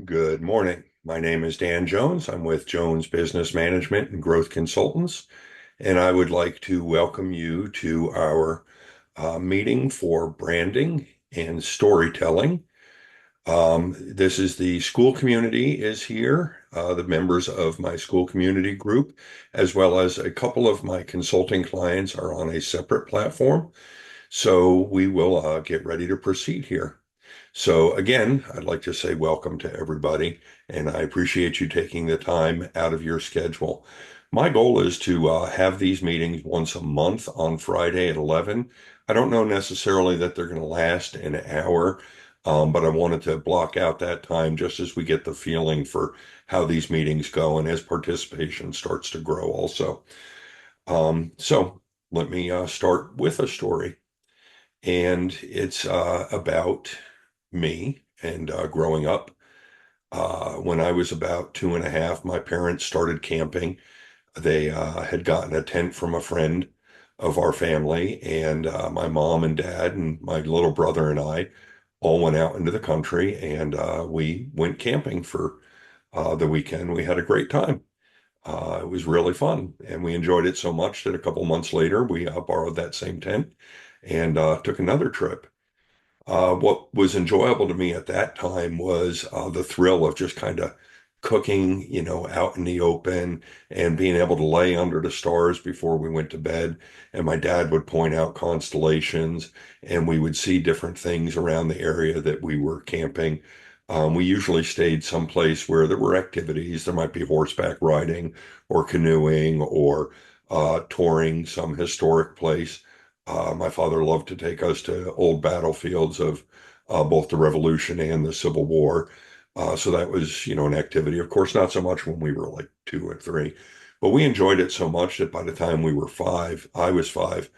Good morning. My name is Dan Jones. I'm with Jones Business Management and Growth Consultants, and I would like to welcome you to our meeting for branding and storytelling. This is the school community is here, the members of my school community group, as well as a couple of my consulting clients are on a separate platform. So we will get ready to proceed here. So again, I'd like to say welcome to everybody, and I appreciate you taking the time out of your schedule. My goal is to have these meetings once a month on Friday at 11. I don't know necessarily that they're going to last an hour, but I wanted to block out that time just as we get the feeling for how these meetings go and as participation starts to grow also. So let me start with a story. And it's about me and growing up. When I was about two and a half, my parents started camping. They had gotten a tent from a friend of our family, and my mom and dad and my little brother and I all went out into the country and we went camping for the weekend. We had a great time. It was really fun, and we enjoyed it so much that a couple months later we borrowed that same tent and took another trip. What was enjoyable to me at that time was the thrill of just kind of cooking, out in the open and being able to lay under the stars before we went to bed. And my dad would point out constellations, and we would see different things around the area that we were camping. We usually stayed someplace where there were activities. There might be horseback riding or canoeing or touring some historic place. My father loved to take us to old battlefields of both the Revolution and the Civil War. So that was, an activity. Of course, not so much when we were like two or three, but we enjoyed it so much that by the time we were five, I was five,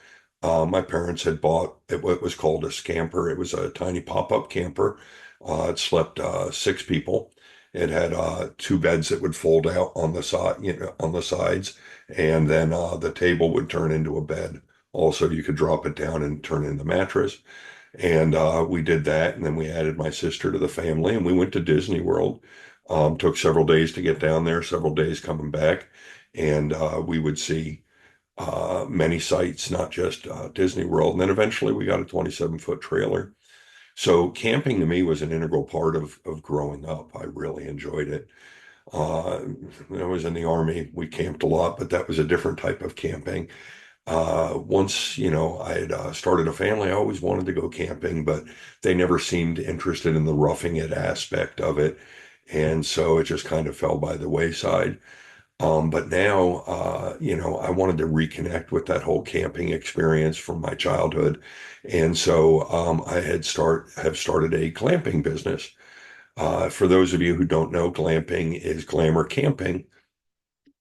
my parents had bought what was called a scamper. It was a tiny pop-up camper. It slept six people. It had two beds that would fold out on the side, on the sides, and then the table would turn into a bed. Also, you could drop it down and turn in the mattress. And we did that. And then we added my sister to the family and we went to Disney World. Took several days to get down there, several days coming back. And we would see many sites, not just Disney World. And then eventually we got a 27-foot trailer. So camping to me was an integral part of growing up. I really enjoyed it. When I was in the Army, we camped a lot, but that was a different type of camping. Once, I had started a family, I always wanted to go camping, but they never seemed interested in the roughing it aspect of it. And so it just kind of fell by the wayside. But now, I wanted to reconnect with that whole camping experience from my childhood. And so have started a glamping business. For those of you who don't know, glamping is glamour camping.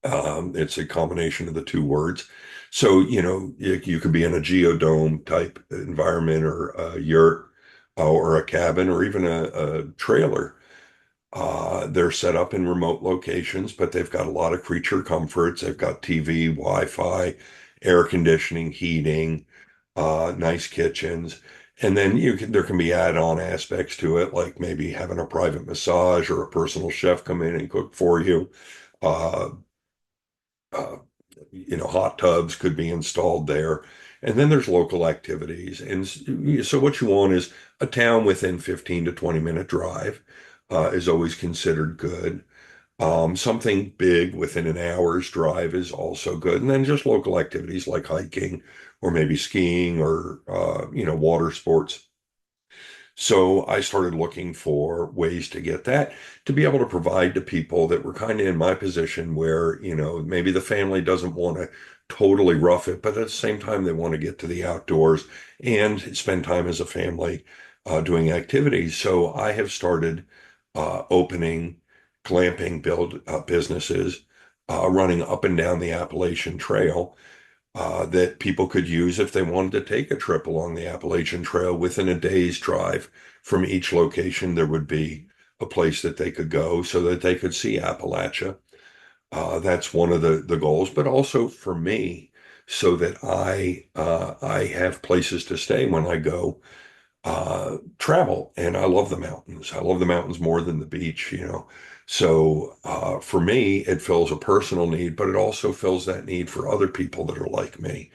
It's a combination of the two words. So, you could be in a geodome type environment or a yurt or a cabin or even a trailer. They're set up in remote locations, but they've got a lot of creature comforts. They've got TV, Wi-Fi, air conditioning, heating, nice kitchens. And then there can be add-on aspects to it, like maybe having a private massage or a personal chef come in and cook for you. Uh, uh, hot tubs could be installed there. And then there's local activities. And so what you want is a town within 15 to 20-minute drive is always considered good. Something big within an hour's drive is also good. And then just local activities like hiking or maybe skiing or, water sports. So I started looking for ways to get that to be able to provide to people that were kind of in my position where, maybe the family doesn't want to totally rough it, but at the same time, they want to get to the outdoors and spend time as a family doing activities. So I have started opening glamping build businesses running up and down the Appalachian Trail that people could use if they wanted to take a trip along the Appalachian Trail within a day's drive from each location. There would be a place that they could go so that they could see Appalachia. That's one of the goals, but also for me, so that I have places to stay when I go. travel, and I love the mountains. I love the mountains more than the beach, So for me, it fills a personal need, but it also fills that need for other people that are like me,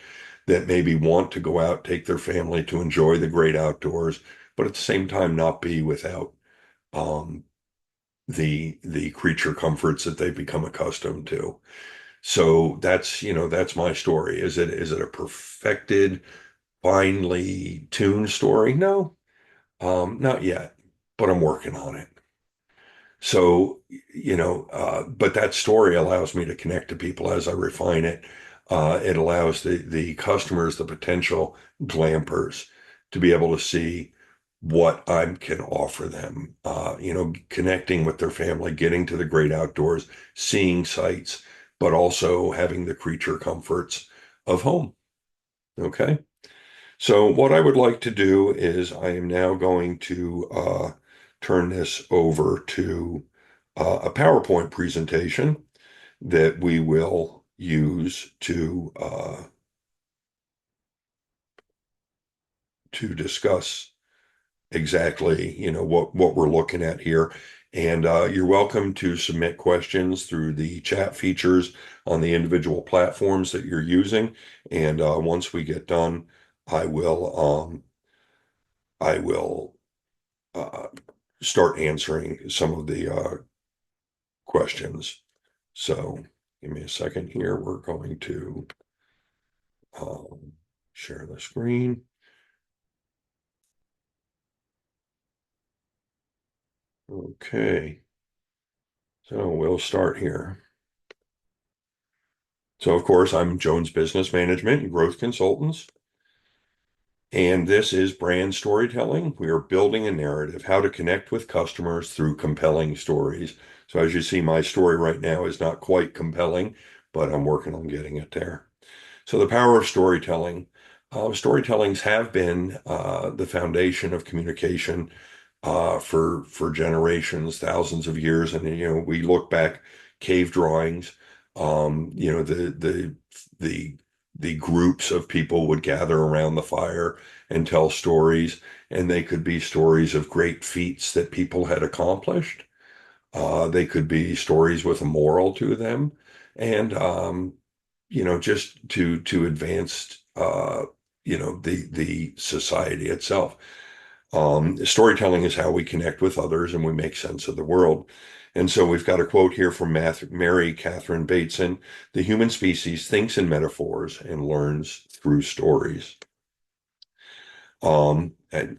that maybe want to go out, take their family to enjoy the great outdoors, but at the same time not be without um, the creature comforts that they've become accustomed to. So that's my story. Is it a perfected, finely tuned story? No, not yet, but I'm working on it. So, but that story allows me to connect to people as I refine it. It allows the customers, the potential glampers, to be able to see what I can offer them. Connecting with their family, getting to the great outdoors, seeing sights, but also having the creature comforts of home. Okay. So what I would like to do is I am now going to turn this over to a PowerPoint presentation that we will use to discuss exactly, what we're looking at here. And you're welcome to submit questions through the chat features on the individual platforms that you're using. And once we get done, I will I will uh, start answering some of the questions. So give me a second here. We're going to um, share the screen. Okay, so we'll start here. So, of course, I'm Jones Business Management and Growth Consultants, and this is brand storytelling. We are building a narrative, how to connect with customers through compelling stories. So, as you see, my story right now is not quite compelling, but I'm working on getting it there. So the power of storytelling. Storytellings have been the foundation of communication for generations, thousands of years. And we look back, cave drawings. The the groups of people would gather around the fire and tell stories, and they could be stories of great feats that people had accomplished. They could be stories with a moral to them, and just to advance the society itself. Storytelling is how we connect with others and we make sense of the world. And so we've got a quote here from Mary Catherine Bateson: "The human species thinks in metaphors and learns through stories." And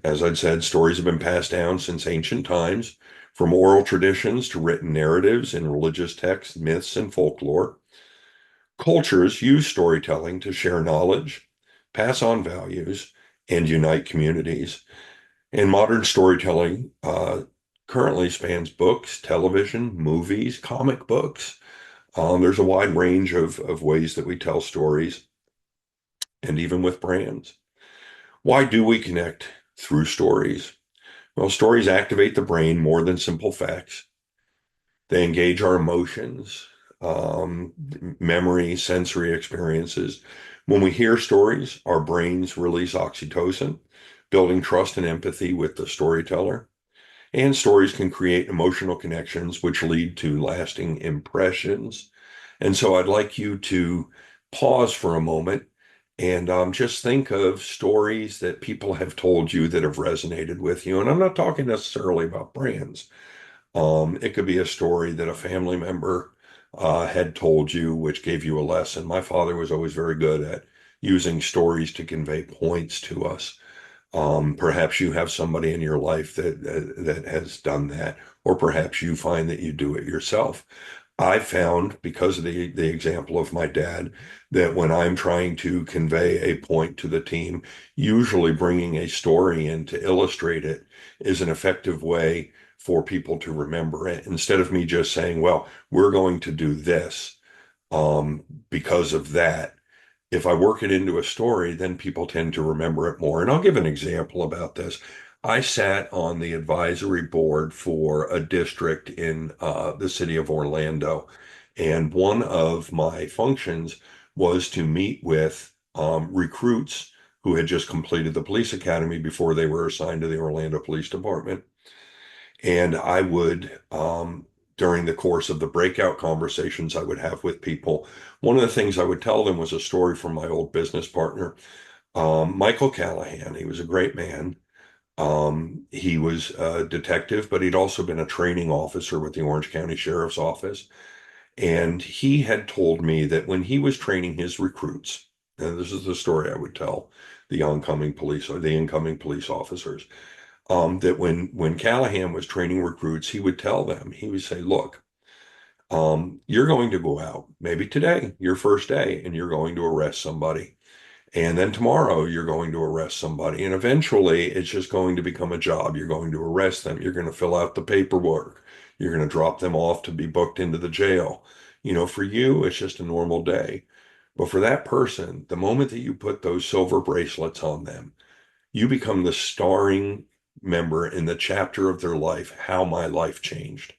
as I'd said, stories have been passed down since ancient times, from oral traditions to written narratives in religious texts, myths, and folklore. Cultures use storytelling to share knowledge, pass on values, and unite communities. And modern storytelling currently spans books, television, movies, comic books. There's a wide range of ways that we tell stories, and even with brands. Why do we connect through stories? Well, stories activate the brain more than simple facts. They engage our emotions, memory, sensory experiences. When we hear stories, our brains release oxytocin, building trust and empathy with the storyteller. And stories can create emotional connections, which lead to lasting impressions. And so I'd like you to pause for a moment and just think of stories that people have told you that have resonated with you. And I'm not talking necessarily about brands. It could be a story that a family member had told you, which gave you a lesson. My father was always very good at using stories to convey points to us. Perhaps you have somebody in your life that has done that, or perhaps you find that you do it yourself. I found, because of the example of my dad, that when I'm trying to convey a point to the team, usually bringing a story in to illustrate it is an effective way for people to remember it. Instead of me just saying, well, we're going to do this because of that. If I work it into a story, then people tend to remember it more. And I'll give an example about this. I sat on the advisory board for a district in the city of Orlando, and one of my functions was to meet with recruits who had just completed the police academy before they were assigned to the Orlando Police Department. And I would, during the course of the breakout conversations I would have with people, one of the things I would tell them was a story from my old business partner, Michael Callahan. He was a great man. He was a detective, but he'd also been a training officer with the Orange County Sheriff's Office. And he had told me that when he was training his recruits, and this is the story I would tell the oncoming police or the incoming police officers, that when Callahan was training recruits, he would tell them, he would say, look, you're going to go out, maybe today, your first day, and you're going to arrest somebody. And then tomorrow you're going to arrest somebody. And eventually it's just going to become a job. You're going to arrest them. You're going to fill out the paperwork. You're going to drop them off to be booked into the jail. For you, it's just a normal day. But for that person, the moment that you put those silver bracelets on them, you become the starring member in the chapter of their life, how my life changed.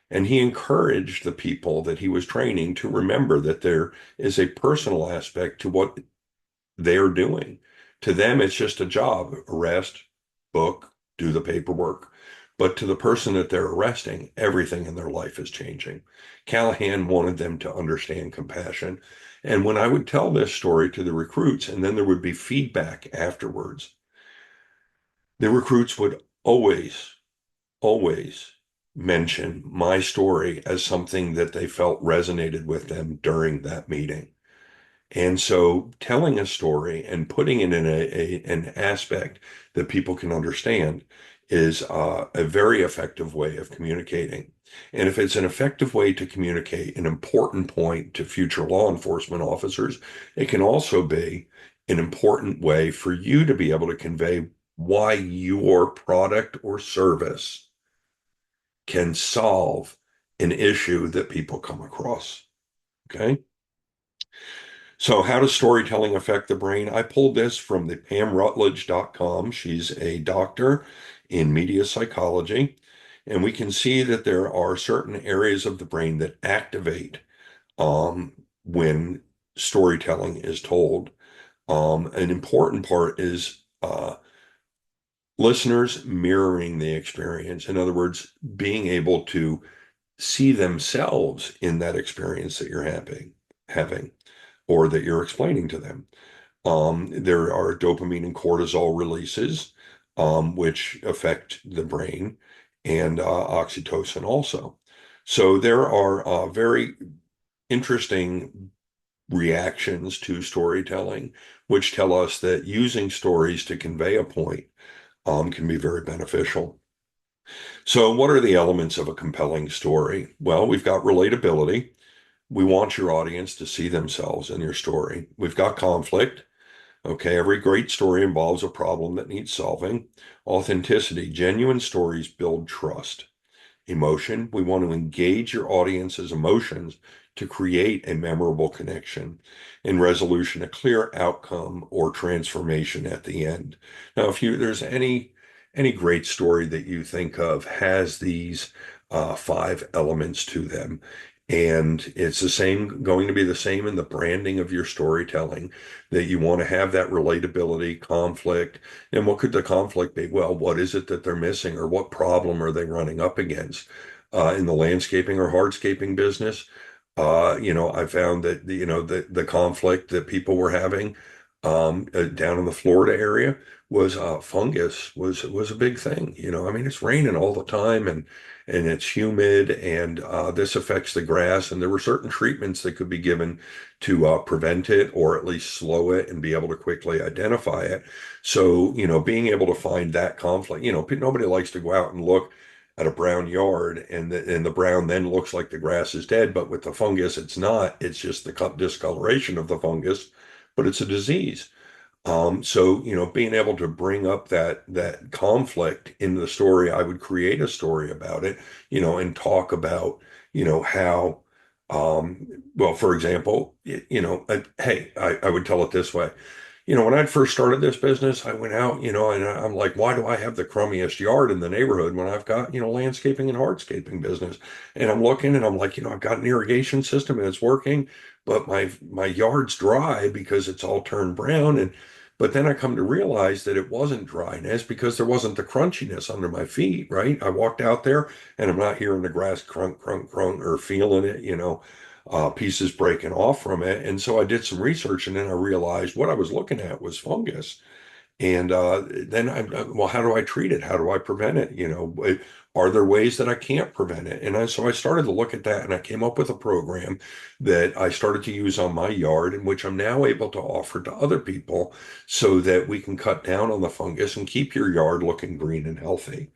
And he encouraged the people that he was training to remember that there is a personal aspect to what they're doing. To them, it's just a job: arrest, book, do the paperwork. But to the person that they're arresting, everything in their life is changing. Callahan wanted them to understand compassion. And when I would tell this story to the recruits, and then there would be feedback afterwards, the recruits would always mention my story as something that they felt resonated with them during that meeting. And so telling a story and putting it in an aspect that people can understand is a very effective way of communicating. And if it's an effective way to communicate an important point to future law enforcement officers, it can also be an important way for you to be able to convey why your product or service can solve an issue that people come across. Okay. So how does storytelling affect the brain? I pulled this from the PamRutledge.com. She's a doctor in media psychology. And we can see that there are certain areas of the brain that activate when storytelling is told. An important part is listeners mirroring the experience. In other words, being able to see themselves in that experience that you're having or that you're explaining to them. There are dopamine and cortisol releases, which affect the brain, and oxytocin also. So there are very interesting reactions to storytelling, which tell us that using stories to convey a point can be very beneficial. So, what are the elements of a compelling story? Well, we've got relatability. We want your audience to see themselves in your story. We've got conflict. Okay, every great story involves a problem that needs solving. Authenticity. Genuine stories build trust. Emotion. We want to engage your audience's emotions to create a memorable connection. In resolution, a clear outcome or transformation at the end. Now, if there's any great story that you think of has these five elements to them. And it's going to be the same in the branding of your storytelling, that you want to have that relatability, conflict. And what could the conflict be? Well, what is it that they're missing, or what problem are they running up against? In the landscaping or hardscaping business, I found that the conflict that people were having down in the Florida area was fungus was a big thing. I mean, it's raining all the time, and it's humid, and this affects the grass. And there were certain treatments that could be given to prevent it, or at least slow it and be able to quickly identify it. So, being able to find that conflict, nobody likes to go out and look at a brown yard, and the brown then looks like the grass is dead, but with the fungus, it's not. It's just the discoloration of the fungus, but it's a disease. So, being able to bring up that conflict in the story, I would create a story about it, and talk about, how, well, for example, hey, I would tell it this way. When I first started this business, I went out, and I'm like, why do I have the crummiest yard in the neighborhood when I've got, landscaping and hardscaping business? And I'm looking and I'm like, I've got an irrigation system and it's working, but my yard's dry because it's all turned brown. And but then I come to realize that it wasn't dryness because there wasn't the crunchiness under my feet, right? I walked out there and I'm not hearing the grass crunk, crunk, crunk, or feeling it, pieces breaking off from it. And so I did some research and then I realized what I was looking at was fungus. And then well, how do I treat it? How do I prevent it? Are there ways that I can't prevent it? So I started to look at that and I came up with a program that I started to use on my yard, in which I'm now able to offer to other people so that we can cut down on the fungus and keep your yard looking green and healthy.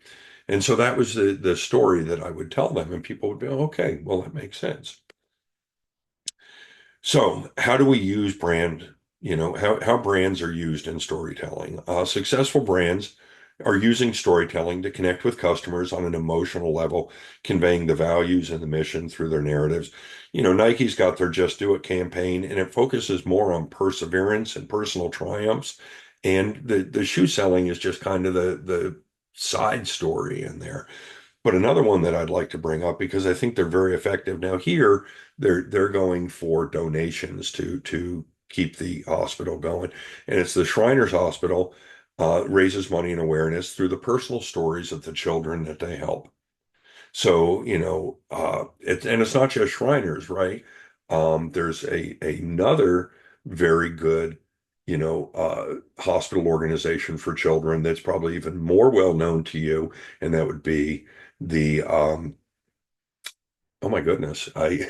And so that was the story that I would tell them, and people would be, okay, well, that makes sense. So, how do we use brand? How brands are used in storytelling. Successful brands are using storytelling to connect with customers on an emotional level, conveying the values and the mission through their narratives. Nike's got their Just Do It campaign, and it focuses more on perseverance and personal triumphs. And the shoe selling is just kind of the side story in there. But another one that I'd like to bring up because I think they're very effective. Now here, they're going for donations to keep the hospital going, and it's the Shriners Hospital raises money and awareness through the personal stories of the children that they help. So, it's not just Shriners, right? There's another very good, hospital organization for children that's probably even more well known to you, and that would be the oh my goodness, I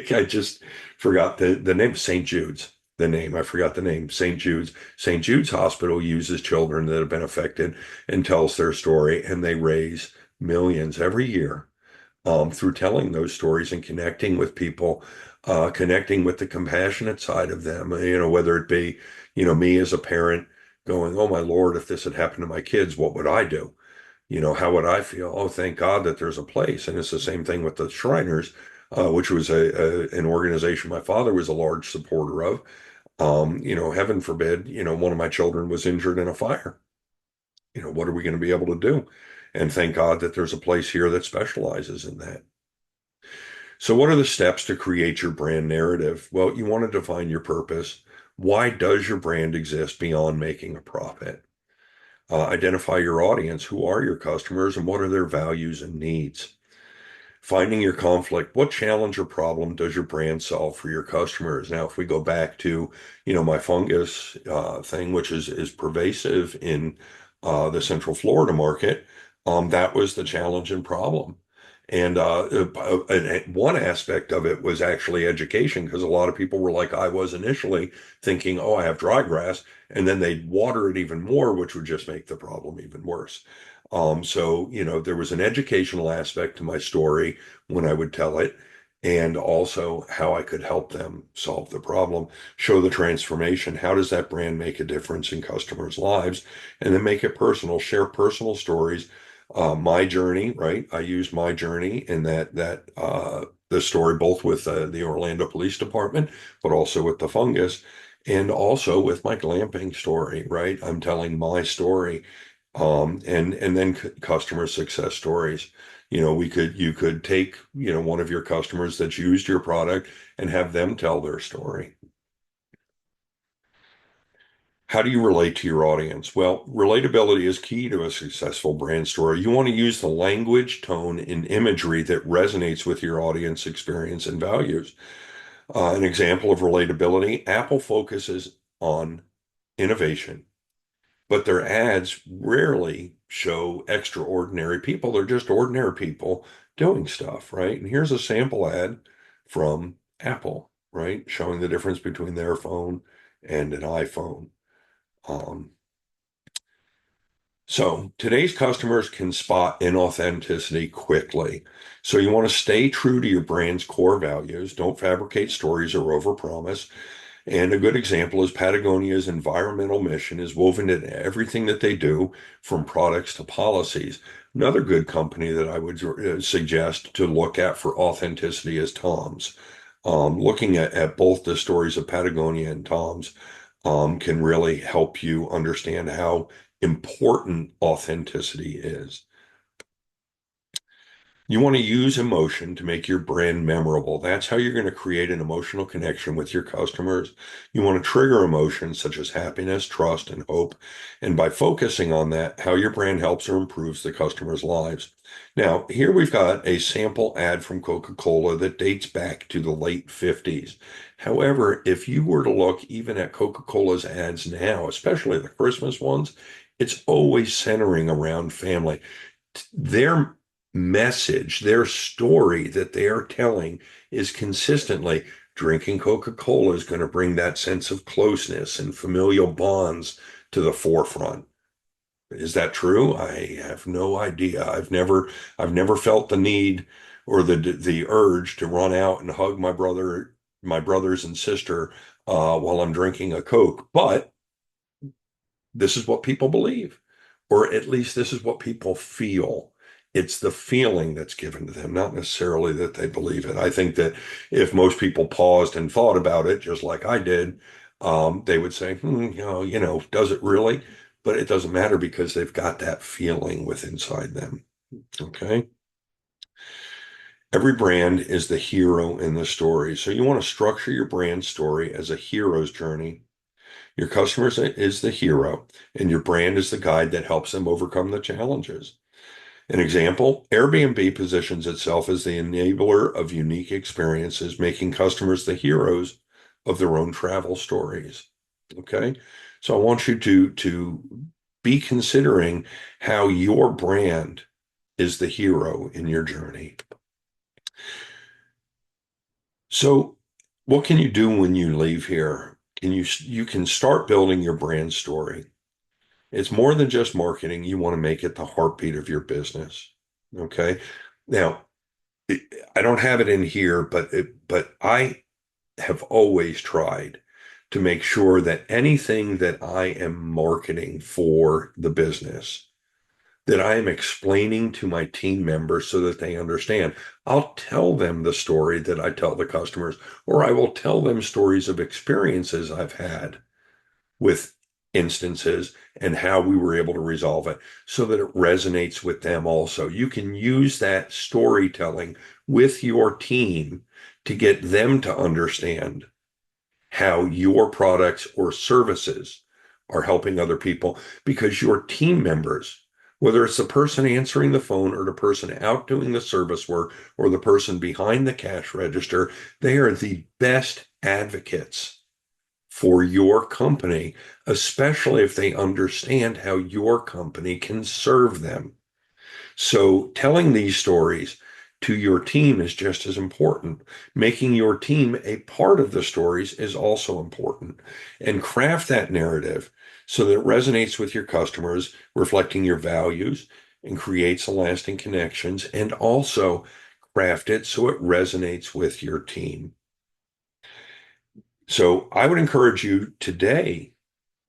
I just forgot the name. St. Jude's. The name, I forgot the name. St. Jude's. St. Jude's Hospital uses children that have been affected and tells their story, and they raise millions every year through telling those stories and connecting with people, connecting with the compassionate side of them. Whether it be, me as a parent going, "Oh my Lord, if this had happened to my kids, what would I do?" How would I feel? Oh, thank God that there's a place. And it's the same thing with the Shriners, which was an organization my father was a large supporter of. Heaven forbid, one of my children was injured in a fire. What are we going to be able to do? And thank God that there's a place here that specializes in that. So, what are the steps to create your brand narrative? Well, you want to define your purpose. Why does your brand exist beyond making a profit? Identify your audience. Who are your customers and what are their values and needs? Finding your conflict. What challenge or problem does your brand solve for your customers? Now, if we go back to, my fungus thing, which is pervasive in the Central Florida market, that was the challenge and problem. And one aspect of it was actually education, because a lot of people were like I was initially, thinking, oh, I have dry grass, and then they'd water it even more, which would just make the problem even worse. So, there was an educational aspect to my story when I would tell it, and also how I could help them solve the problem, show the transformation. How does that brand make a difference in customers' lives? And then make it personal, share personal stories. My journey, right? I used my journey in the story both with the Orlando Police Department, but also with the fungus, and also with my glamping story, right? I'm telling my story, and then customer success stories. You could take, one of your customers that's used your product and have them tell their story. How do you relate to your audience? Well, relatability is key to a successful brand story. You want to use the language, tone, and imagery that resonates with your audience experience and values. An example of relatability, Apple focuses on innovation, but their ads rarely show extraordinary people. They're just ordinary people doing stuff, right? And here's a sample ad from Apple, right? Showing the difference between their phone and an iPhone. Um, so today's customers can spot inauthenticity quickly. So you want to stay true to your brand's core values. Don't fabricate stories or overpromise. And a good example is Patagonia's environmental mission is woven into everything that they do, from products to policies. Another good company that I would suggest to look at for authenticity is Tom's. Looking at both the stories of Patagonia and Tom's can really help you understand how important authenticity is. You want to use emotion to make your brand memorable. That's how you're going to create an emotional connection with your customers. You want to trigger emotions such as happiness, trust, and hope. And by focusing on that, how your brand helps or improves the customer's lives. Now, here we've got a sample ad from Coca-Cola that dates back to the late 50s. However, if you were to look even at Coca-Cola's ads now, especially the Christmas ones, it's always centering around family. Their message, their story that they are telling is consistently drinking Coca-Cola is going to bring that sense of closeness and familial bonds to the forefront. Is that true? I have no idea. I've never felt the need or the urge to run out and hug my brothers and sister while I'm drinking a Coke. But this is what people believe, or at least this is what people feel. It's the feeling that's given to them, not necessarily that they believe it. I think that if most people paused and thought about it, just like I did, they would say, does it really? But it doesn't matter because they've got that feeling with inside them. Okay. Every brand is the hero in the story. So you want to structure your brand story as a hero's journey. Your customer is the hero, and your brand is the guide that helps them overcome the challenges. An example, Airbnb positions itself as the enabler of unique experiences, making customers the heroes of their own travel stories. Okay? So I want you to be considering how your brand is the hero in your journey. So what can you do when you leave here? You can start building your brand story. It's more than just marketing. You want to make it the heartbeat of your business. Okay. Now, I don't have it in here, but I have always tried to make sure that anything that I am marketing for the business, that I am explaining to my team members so that they understand. I'll tell them the story that I tell the customers, or I will tell them stories of experiences I've had with instances and how we were able to resolve it so that it resonates with them also. You can use that storytelling with your team to get them to understand how your products or services are helping other people because your team members, whether it's the person answering the phone or the person out doing the service work or the person behind the cash register, they are the best advocates for your company, especially if they understand how your company can serve them. So telling these stories to your team is just as important. Making your team a part of the stories is also important. And craft that narrative so that it resonates with your customers, reflecting your values and creates lasting connections, and also craft it so it resonates with your team. So I would encourage you today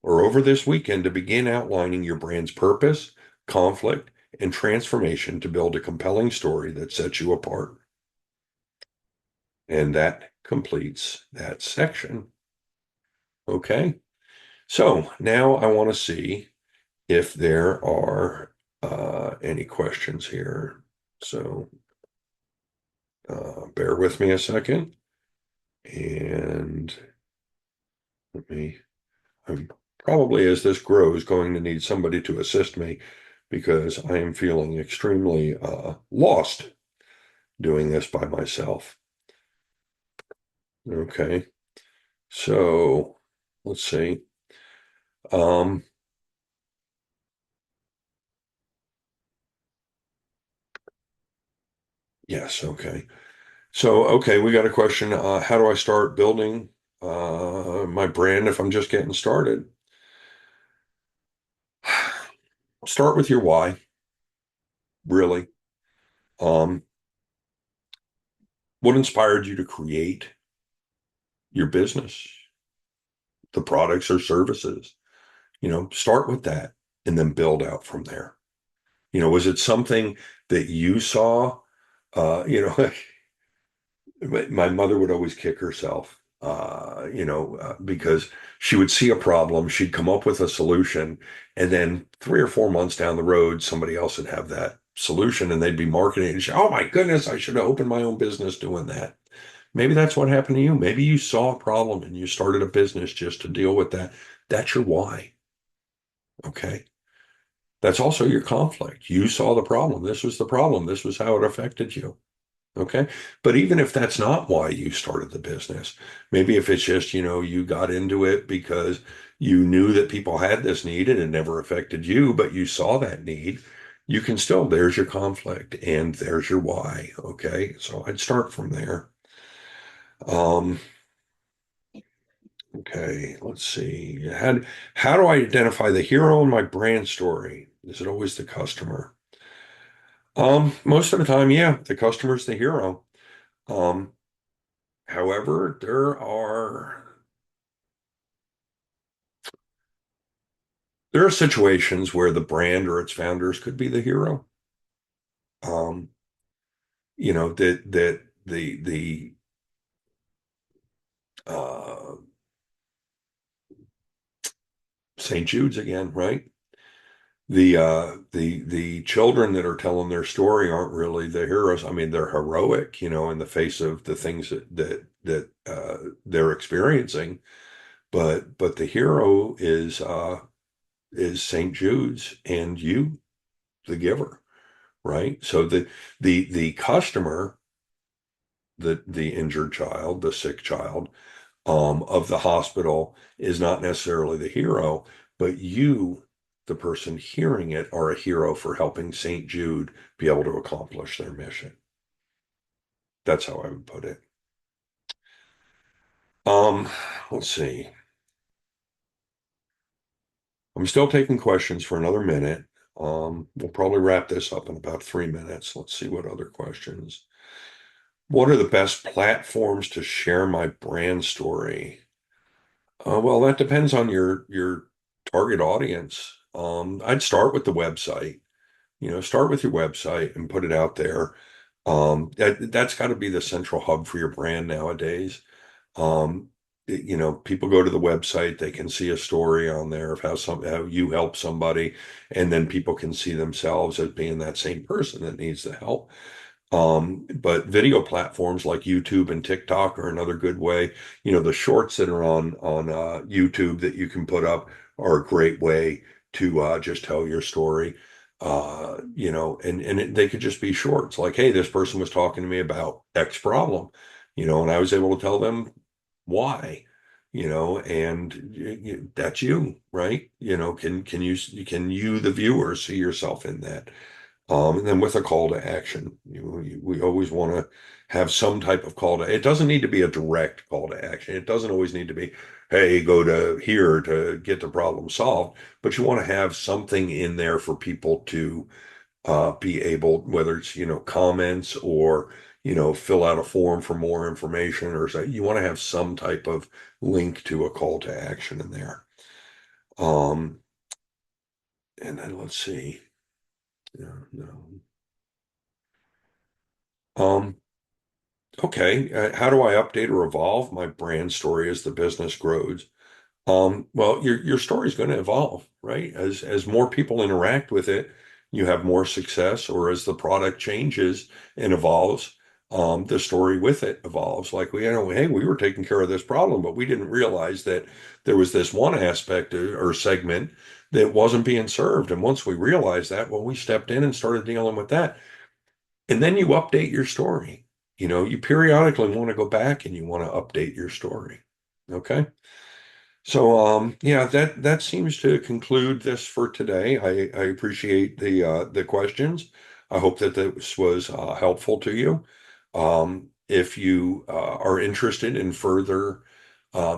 or over this weekend to begin outlining your brand's purpose, conflict, and transformation to build a compelling story that sets you apart. And that completes that section. Okay. So now I want to see if there are any questions here. So bear with me a second. And let me, I'm probably as this grows going to need somebody to assist me because I am feeling extremely lost doing this by myself. Okay, so let's see. Um, yes, okay. So, okay, we got a question. How do I start building my brand if I'm just getting started? Start with your why, really. Um, what inspired you to create your business, the products or services? Start with that and then build out from there. Was it something that you saw? My mother would always kick herself, because she would see a problem, she'd come up with a solution, and then 3 or 4 months down the road, somebody else would have that solution and they'd be marketing it and say, oh my goodness, I should have opened my own business doing that. Maybe that's what happened to you. Maybe you saw a problem and you started a business just to deal with that. That's your why. Okay. That's also your conflict. You saw the problem. This was the problem. This was how it affected you. Okay. But even if that's not why you started the business, maybe if it's just, you got into it because you knew that people had this need and it never affected you, but you saw that need, you can still, there's your conflict and there's your why. Okay. So I'd start from there. Um, okay. Let's see. How do I identify the hero in my brand story? Is it always the customer? Most of the time, yeah, the customer's the hero. Um, However, there are situations where the brand or its founders could be the hero. Um, that the St. Jude's again, right? The children that are telling their story aren't really the heroes. I mean, they're heroic, in the face of the things that they're experiencing. But the hero is St. Jude's and you, the giver, right? So the customer, the injured child, the sick child, of the hospital is not necessarily the hero, but you, the person hearing it, are a hero for helping St. Jude be able to accomplish their mission. That's how I would put it. Um, let's see. I'm still taking questions for another minute. We'll probably wrap this up in about 3 minutes. Let's see what other questions. What are the best platforms to share my brand story? Well, that depends on your target audience. I'd start with the website. Start with your website and put it out there. That's got to be the central hub for your brand nowadays. People go to the website, they can see a story on there of how you help somebody, and then people can see themselves as being that same person that needs the help. But video platforms like YouTube and TikTok are another good way. The shorts that are on YouTube that you can put up are a great way to just tell your story. They could just be shorts like, hey, this person was talking to me about X problem, and I was able to tell them why, and that's you, right? Can you, the viewer, see yourself in that? And then with a call to action, we always want to have some type of call to. It doesn't need to be a direct call to action. It doesn't always need to be, hey, go to here to get the problem solved. But you want to have something in there for people to be able, whether it's comments or fill out a form for more information, or say you want to have some type of link to a call to action in there. Um, and then let's see. No, no. Um, Okay, how do I update or evolve my brand story as the business grows? Well, your story is going to evolve, right? As more people interact with it, you have more success, or as the product changes and evolves, the story with it evolves. Like hey, we were taking care of this problem, but we didn't realize that there was this one aspect or segment that wasn't being served. And once we realized that, well, we stepped in and started dealing with that. And then you update your story. You periodically want to go back and you want to update your story. Okay. So yeah, that seems to conclude this for today. I appreciate the questions. I hope that this was helpful to you. If you are interested in further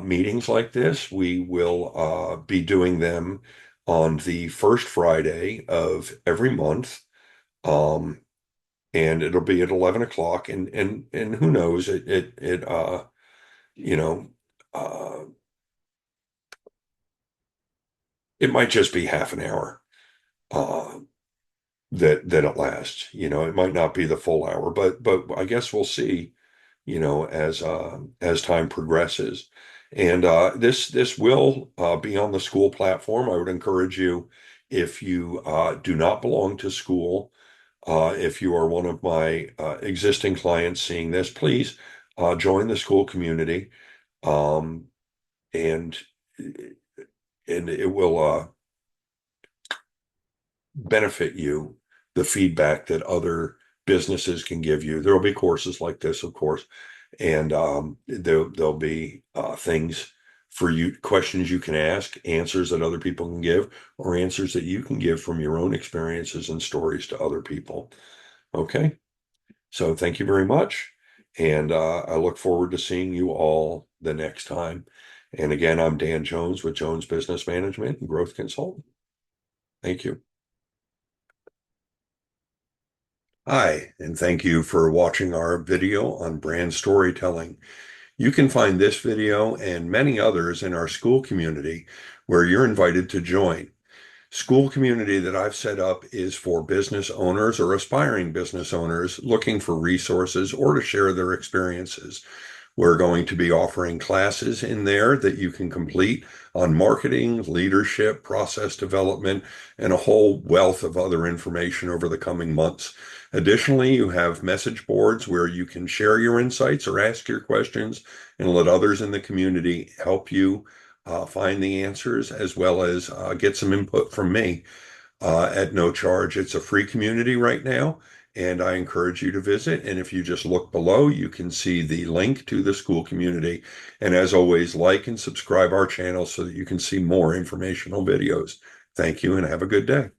meetings like this, we will be doing them on the first Friday of every month. Um, and it'll be at 11 o'clock, and who knows, you know uh it might just be half an hour uh that it lasts. It might not be the full hour, but I guess we'll see, as time progresses. And this will be on the school platform. I would encourage you, if you do not belong to school, If you are one of my existing clients seeing this, please join the school community, um, and it will benefit you, the feedback that other businesses can give you. There will be courses like this, of course, and there'll be things for you, questions you can ask, answers that other people can give, or answers that you can give from your own experiences and stories to other people. Okay, so thank you very much, and I look forward to seeing you all the next time. And again, I'm Dan Jones with Jones Business Management and Growth Consultant. Thank you. Hi, and thank you for watching our video on brand storytelling. You can find this video and many others in our school community where you're invited to join. School community that I've set up is for business owners or aspiring business owners looking for resources or to share their experiences. We're going to be offering classes in there that you can complete on marketing, leadership, process development, and a whole wealth of other information over the coming months. Additionally, you have message boards where you can share your insights or ask your questions and let others in the community help you find the answers, as well as get some input from me at no charge. It's a free community right now, and I encourage you to visit. And if you just look below, you can see the link to the school community. And as always, like and subscribe our channel so that you can see more informational videos. Thank you and have a good day.